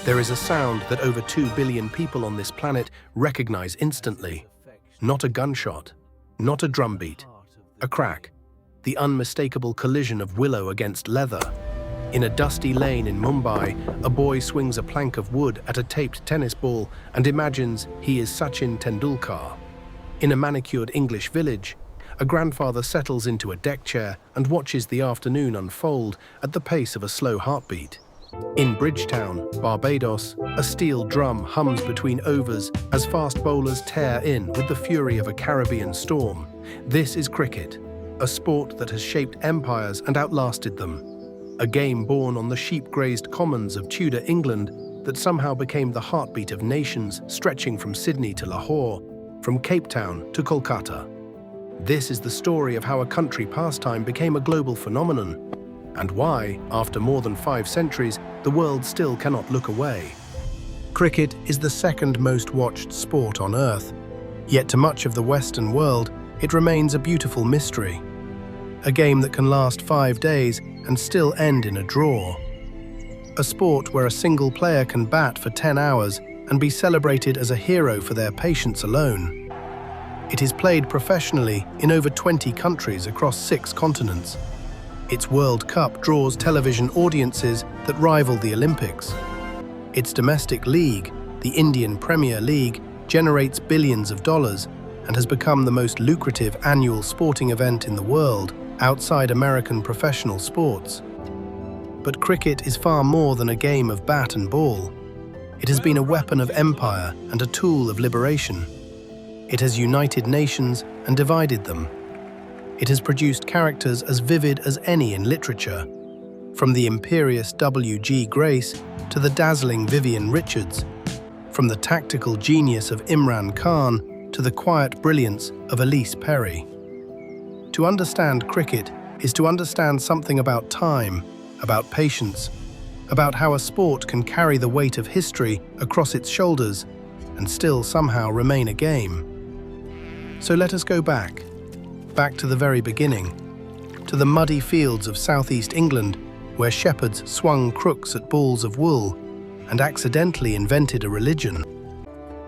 There is a sound that over 2 billion people on this planet recognize instantly. Not a gunshot, not a drumbeat, a crack, the unmistakable collision of willow against leather. In a dusty lane in Mumbai, a boy swings a plank of wood at a taped tennis ball and imagines he is Sachin Tendulkar. In a manicured English village, a grandfather settles into a deck chair and watches the afternoon unfold at the pace of a slow heartbeat. In Bridgetown, Barbados, a steel drum hums between overs as fast bowlers tear in with the fury of a Caribbean storm. This is cricket, a sport that has shaped empires and outlasted them. A game born on the sheep-grazed commons of Tudor England that somehow became the heartbeat of nations stretching from Sydney to Lahore, from Cape Town to Kolkata. This is the story of how a country pastime became a global phenomenon, and why, after more than 5 centuries, the world still cannot look away. Cricket is the second most watched sport on Earth, yet to much of the Western world, it remains a beautiful mystery. A game that can last 5 days and still end in a draw. A sport where a single player can bat for 10 hours and be celebrated as a hero for their patience alone. It is played professionally in over 20 countries across 6 continents. Its World Cup draws television audiences that rival the Olympics. Its domestic league, the Indian Premier League, generates billions of dollars and has become the most lucrative annual sporting event in the world outside American professional sports. But cricket is far more than a game of bat and ball. It has been a weapon of empire and a tool of liberation. It has united nations and divided them. It has produced characters as vivid as any in literature, from the imperious W.G. Grace to the dazzling Vivian Richards, from the tactical genius of Imran Khan to the quiet brilliance of Elise Perry. To understand cricket is to understand something about time, about patience, about how a sport can carry the weight of history across its shoulders and still somehow remain a game. So let us go back to the very beginning, to the muddy fields of southeast England where shepherds swung crooks at balls of wool and accidentally invented a religion.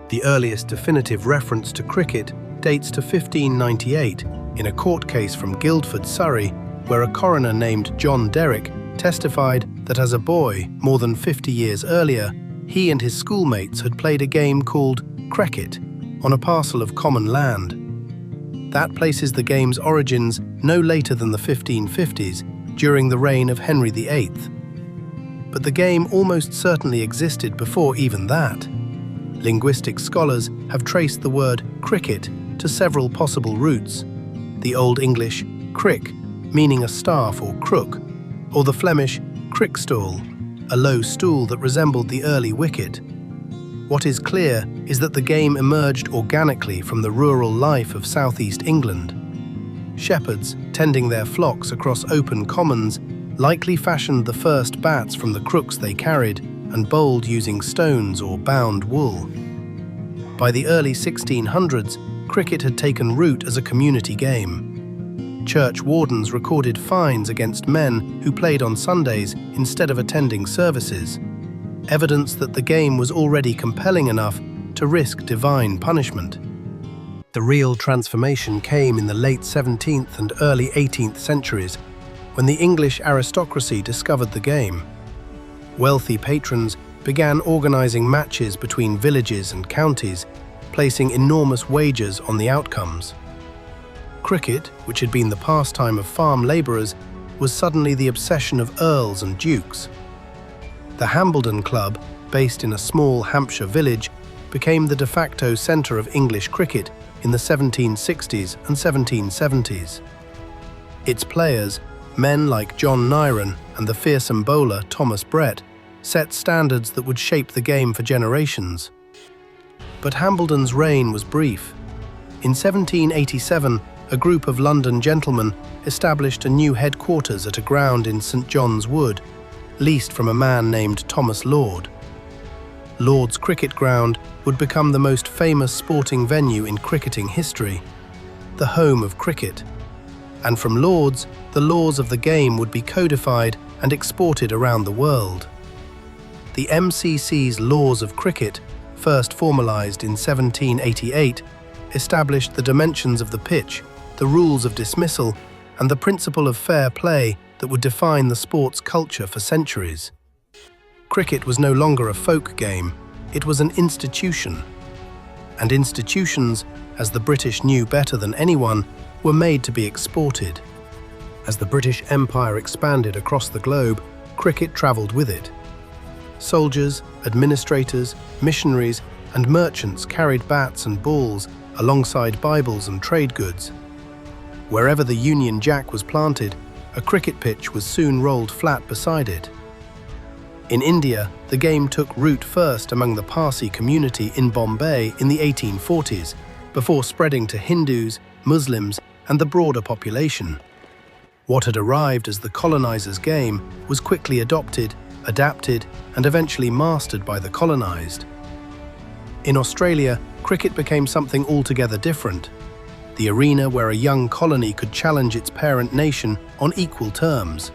The earliest definitive reference to cricket dates to 1598 in a court case from Guildford, Surrey, where a coroner named John Derrick testified that as a boy, more than 50 years earlier, he and his schoolmates had played a game called cricket on a parcel of common land. That places the game's origins no later than the 1550s, during the reign of Henry VIII. But the game almost certainly existed before even that. Linguistic scholars have traced the word cricket to several possible roots: the Old English crick, meaning a staff or crook, or the Flemish crickstool, a low stool that resembled the early wicket. What is clear is that the game emerged organically from the rural life of southeast England. Shepherds, tending their flocks across open commons, likely fashioned the first bats from the crooks they carried and bowled using stones or bound wool. By the early 1600s, cricket had taken root as a community game. Church wardens recorded fines against men who played on Sundays instead of attending services, evidence that the game was already compelling enough to risk divine punishment. The real transformation came in the late 17th and early 18th centuries, when the English aristocracy discovered the game. Wealthy patrons began organizing matches between villages and counties, placing enormous wagers on the outcomes. Cricket, which had been the pastime of farm labourers, was suddenly the obsession of earls and dukes. The Hambledon Club, based in a small Hampshire village, became the de facto centre of English cricket in the 1760s and 1770s. Its players, men like John Nyren and the fearsome bowler Thomas Brett, set standards that would shape the game for generations. But Hambledon's reign was brief. In 1787, a group of London gentlemen established a new headquarters at a ground in St John's Wood, leased from a man named Thomas Lord. Lord's cricket ground would become the most famous sporting venue in cricketing history, the home of cricket. And from Lord's, the laws of the game would be codified and exported around the world. The MCC's laws of cricket, first formalised in 1788, established the dimensions of the pitch, the rules of dismissal, and the principle of fair play that would define the sport's culture for centuries. Cricket was no longer a folk game, it was an institution. And institutions, as the British knew better than anyone, were made to be exported. As the British Empire expanded across the globe, cricket travelled with it. Soldiers, administrators, missionaries, and merchants carried bats and balls alongside Bibles and trade goods. Wherever the Union Jack was planted, a cricket pitch was soon rolled flat beside it. In India, the game took root first among the Parsi community in Bombay in the 1840s, before spreading to Hindus, Muslims, and the broader population. What had arrived as the colonizers' game was quickly adopted, adapted, and eventually mastered by the colonized. In Australia, cricket became something altogether different, the arena where a young colony could challenge its parent nation on equal terms.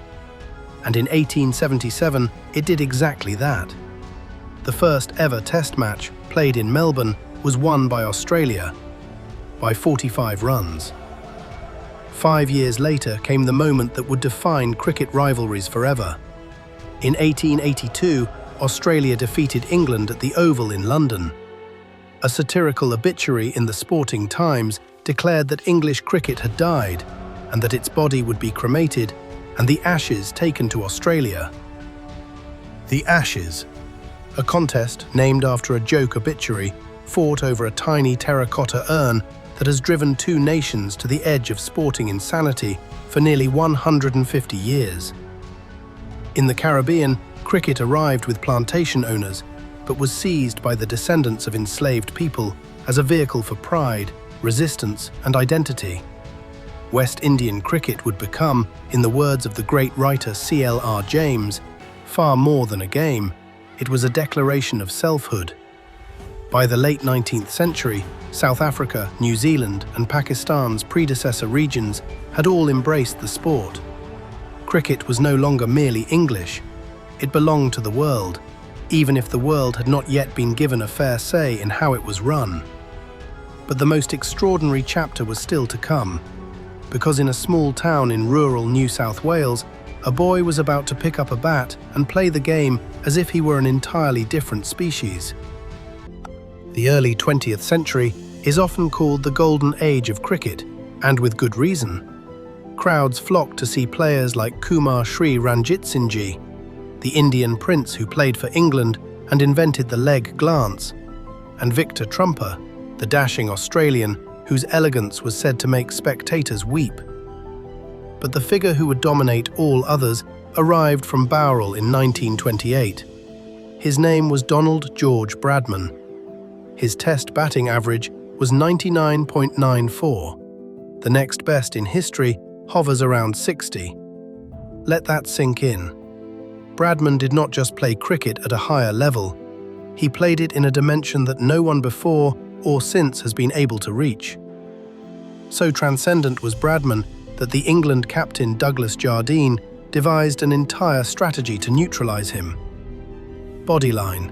And in 1877, it did exactly that. The first ever Test match, played in Melbourne, was won by Australia by 45 runs. 5 years later came the moment that would define cricket rivalries forever. In 1882, Australia defeated England at the Oval in London. A satirical obituary in the Sporting Times declared that English cricket had died and that its body would be cremated and the Ashes taken to Australia. The Ashes, a contest named after a joke obituary, fought over a tiny terracotta urn that has driven two nations to the edge of sporting insanity for nearly 150 years. In the Caribbean, cricket arrived with plantation owners, but was seized by the descendants of enslaved people as a vehicle for pride, resistance, and identity. West Indian cricket would become, in the words of the great writer C.L.R. James, far more than a game. It was a declaration of selfhood. By the late 19th century, South Africa, New Zealand, and Pakistan's predecessor regions had all embraced the sport. Cricket was no longer merely English. It belonged to the world, even if the world had not yet been given a fair say in how it was run. But the most extraordinary chapter was still to come, because in a small town in rural New South Wales, a boy was about to pick up a bat and play the game as if he were an entirely different species. The early 20th century is often called the golden age of cricket, and with good reason. Crowds flocked to see players like Kumar Sri Ranjit-Singh, the Indian prince who played for England and invented the leg glance, and Victor Trumper, the dashing Australian whose elegance was said to make spectators weep. But the figure who would dominate all others arrived from Bowral in 1928. His name was Donald George Bradman. His Test batting average was 99.94. The next best in history hovers around 60. Let that sink in. Bradman did not just play cricket at a higher level, he played it in a dimension that no one before or since has been able to reach. So transcendent was Bradman that the England captain Douglas Jardine devised an entire strategy to neutralise him. Bodyline.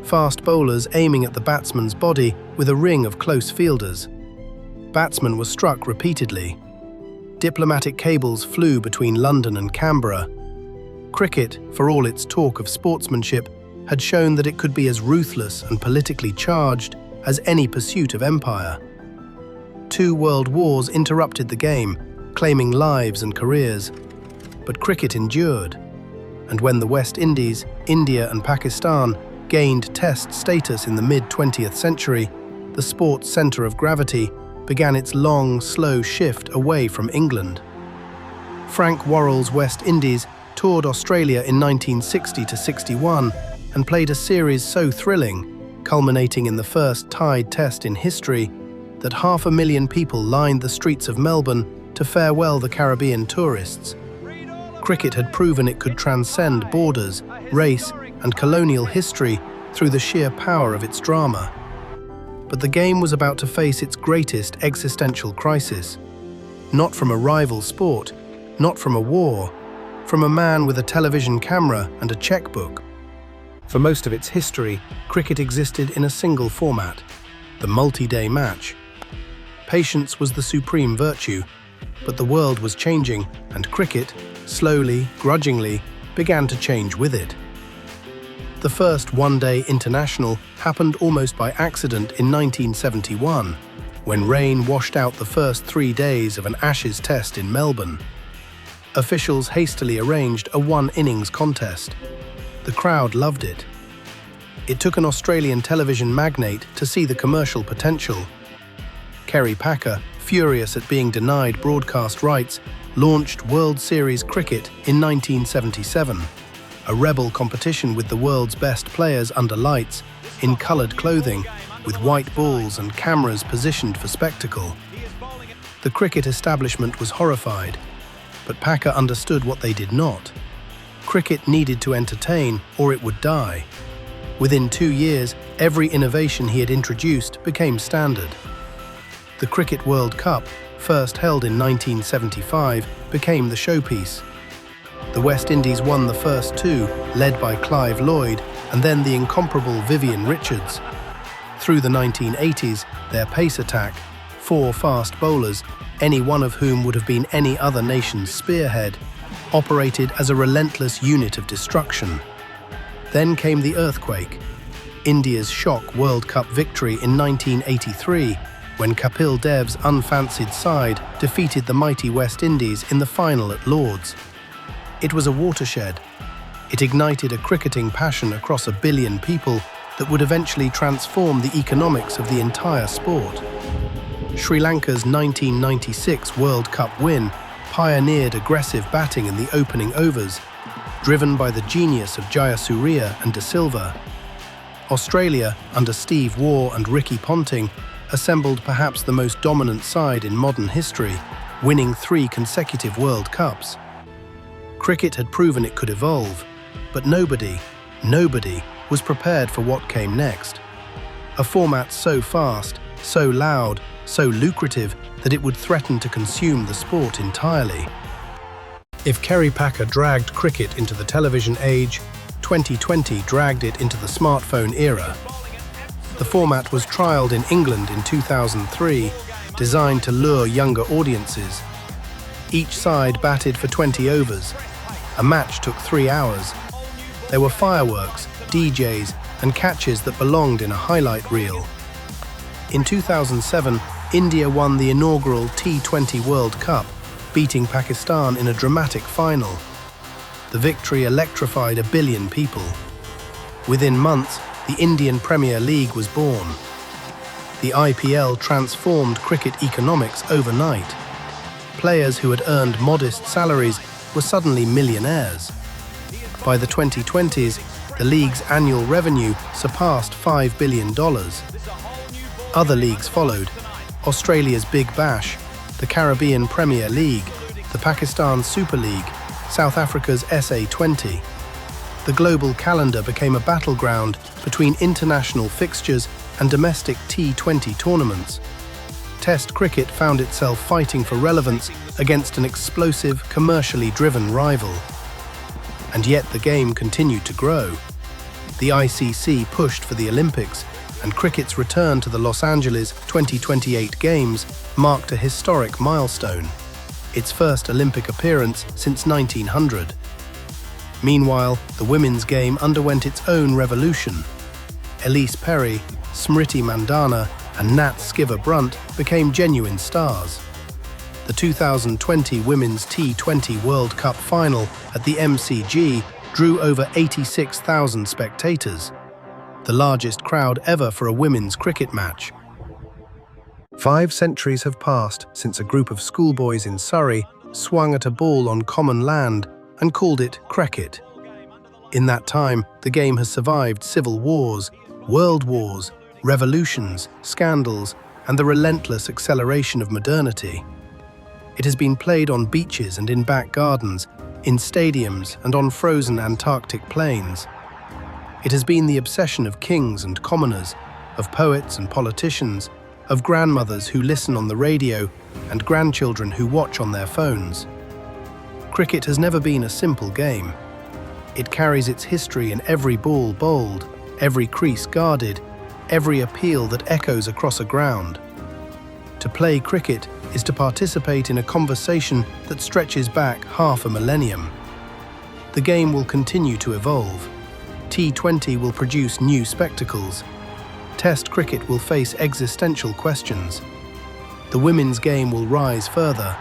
Fast bowlers aiming at the batsman's body with a ring of close fielders. Batsmen were struck repeatedly. Diplomatic cables flew between London and Canberra. Cricket, for all its talk of sportsmanship, had shown that it could be as ruthless and politically charged as any pursuit of empire. 2 world wars interrupted the game, claiming lives and careers. But cricket endured, and when the West Indies, India and Pakistan gained Test status in the mid-20th century, the sport's centre of gravity began its long, slow shift away from England. Frank Worrell's West Indies toured Australia in 1960–61 and played a series so thrilling, culminating in the first tied Test in history, that 500,000 people lined the streets of Melbourne to farewell the Caribbean tourists. Cricket had proven it could transcend borders, race, and colonial history through the sheer power of its drama. But the game was about to face its greatest existential crisis. Not from a rival sport, not from a war, from a man with a television camera and a checkbook. For most of its history, cricket existed in a single format, the multi-day match. Patience was the supreme virtue, but the world was changing, and cricket, slowly, grudgingly, began to change with it. The first one-day international happened almost by accident in 1971, when rain washed out the first 3 days of an Ashes test in Melbourne. Officials hastily arranged a one-innings contest. The crowd loved it. It took an Australian television magnate to see the commercial potential. Kerry Packer, furious at being denied broadcast rights, launched World Series cricket in 1977, a rebel competition with the world's best players under lights, in coloured clothing, with white balls and cameras positioned for spectacle. The cricket establishment was horrified, but Packer understood what they did not. Cricket needed to entertain, or it would die. Within 2 years, every innovation he had introduced became standard. The Cricket World Cup, first held in 1975, became the showpiece. The West Indies won the first 2, led by Clive Lloyd, and then the incomparable Vivian Richards. Through the 1980s, their pace attack, 4 fast bowlers, any one of whom would have been any other nation's spearhead, operated as a relentless unit of destruction. Then came the earthquake, India's shock World Cup victory in 1983, when Kapil Dev's unfancied side defeated the mighty West Indies in the final at Lord's. It was a watershed. It ignited a cricketing passion across 1 billion people that would eventually transform the economics of the entire sport. Sri Lanka's 1996 World Cup win pioneered aggressive batting in the opening overs, driven by the genius of Jayasuriya and De Silva. Australia, under Steve Waugh and Ricky Ponting, assembled perhaps the most dominant side in modern history, winning 3 consecutive World Cups. Cricket had proven it could evolve, but nobody was prepared for what came next. A format so fast, so loud, so lucrative that it would threaten to consume the sport entirely. If Kerry Packer dragged cricket into the television age, 2020 dragged it into the smartphone era. The format was trialled in England in 2003, designed to lure younger audiences. Each side batted for 20 overs. A match took 3 hours. There were fireworks, DJs, and catches that belonged in a highlight reel. In 2007, India won the inaugural T20 World Cup, beating Pakistan in a dramatic final. The victory electrified 1 billion people. Within months, the Indian Premier League was born. The IPL transformed cricket economics overnight. Players who had earned modest salaries were suddenly millionaires. By the 2020s, the league's annual revenue surpassed $5 billion. Other leagues followed: Australia's Big Bash, the Caribbean Premier League, the Pakistan Super League, South Africa's SA20. The global calendar became a battleground between international fixtures and domestic T20 tournaments. Test cricket found itself fighting for relevance against an explosive, commercially driven rival. And yet the game continued to grow. The ICC pushed for the Olympics, and cricket's return to the Los Angeles 2028 Games marked a historic milestone, its first Olympic appearance since 1900. Meanwhile, the women's game underwent its own revolution. Elise Perry, Smriti Mandhana, and Nat Sciver-Brunt became genuine stars. The 2020 Women's T20 World Cup final at the MCG drew over 86,000 spectators, the largest crowd ever for a women's cricket match. 5 centuries have passed since a group of schoolboys in Surrey swung at a ball on common land and called it cricket. In that time, the game has survived civil wars, world wars, revolutions, scandals, and the relentless acceleration of modernity. It has been played on beaches and in back gardens, in stadiums and on frozen Antarctic plains. It has been the obsession of kings and commoners, of poets and politicians, of grandmothers who listen on the radio and grandchildren who watch on their phones. Cricket has never been a simple game. It carries its history in every ball bowled, every crease guarded, every appeal that echoes across a ground. To play cricket is to participate in a conversation that stretches back half a millennium. The game will continue to evolve. T20 will produce new spectacles. Test cricket will face existential questions. The women's game will rise further.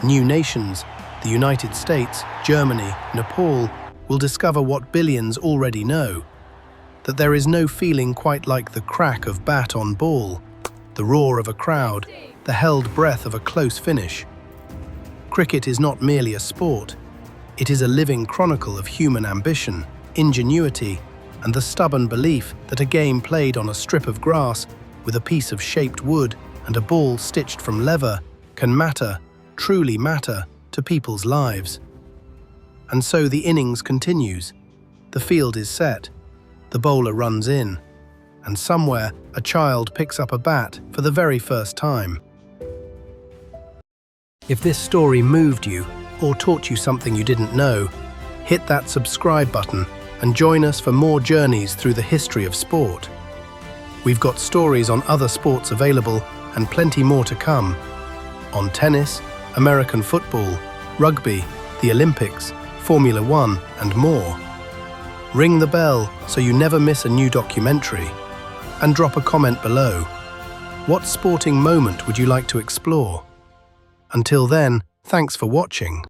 New nations, the United States, Germany, Nepal, will discover what billions already know, that there is no feeling quite like the crack of bat on ball, the roar of a crowd, the held breath of a close finish. Cricket is not merely a sport, it is a living chronicle of human ambition, ingenuity, and the stubborn belief that a game played on a strip of grass with a piece of shaped wood and a ball stitched from leather can matter, truly matter, to people's lives. And so the innings continues. The field is set. The bowler runs in. And somewhere, a child picks up a bat for the very first time. If this story moved you or taught you something you didn't know, hit that subscribe button and join us for more journeys through the history of sport. We've got stories on other sports available and plenty more to come. On tennis, American football, rugby, the Olympics, Formula One, and more. Ring the bell so you never miss a new documentary. And drop a comment below. What sporting moment would you like to explore? Until then, thanks for watching.